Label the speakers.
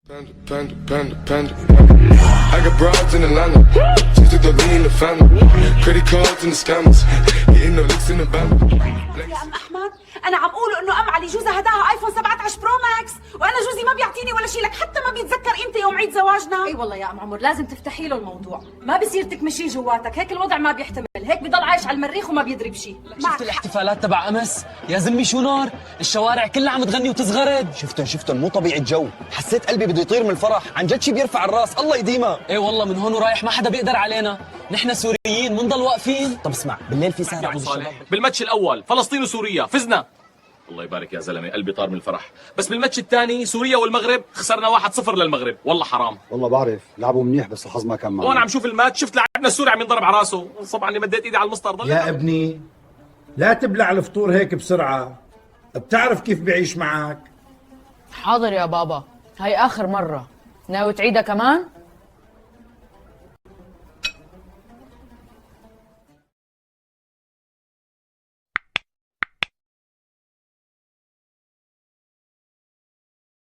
Speaker 1: Panda. I got broads in Atlanta. Just took the lean in the family. Credit cards and the scammers. Getting no licks in the band.
Speaker 2: يا ام احمد انا عم قوله انه ام علي جوزها هداها ايفون 17 برو ماكس وانا جوزي ما بيعطيني ولا شيء، لك حتى ما بيتذكر امتى يوم عيد زواجنا.
Speaker 3: اي والله يا ام عمر لازم تفتحي له الموضوع، ما بصير تكمشيه جواتك، هيك الوضع ما بيحتمل، هيك بضل عايش على المريخ وما بيدري بشيء.
Speaker 4: شفت الاحتفالات تبع امس؟ يا زلمي شو نار، الشوارع كلها عم تغني وتزغرد.
Speaker 5: شفتن مو طبيعي الجو، حسيت قلبي بده يطير من الفرح، عن جد شي بيرفع الراس، الله يديمها.
Speaker 4: ايه والله من هون ورايح ما حدا بيقدر علينا، نحن سوريين منضل واقفين.
Speaker 5: طب اسمع، بالليل في سهرة عند الشباب.
Speaker 6: بالماتش الاول فلسطين وسوريا فزنا، الله يبارك يا زلمه، قلبي طار من الفرح. بس بالماتش الثاني سوريا والمغرب خسرنا 1-0 للمغرب، والله حرام.
Speaker 7: والله بعرف لعبوا منيح بس الحظ ما كان معنا.
Speaker 6: وانا عم شوف الماتش شفت لاعبنا السوري عم ينضرب على راسه، طبعا اني مديت ايدي على المسطر.
Speaker 8: يا ابني لا تبلع الفطور هيك بسرعة، بتعرف كيف بعيش معك.
Speaker 9: حاضر يا بابا، هاي آخر مرة. ناوي تعيدها كمان؟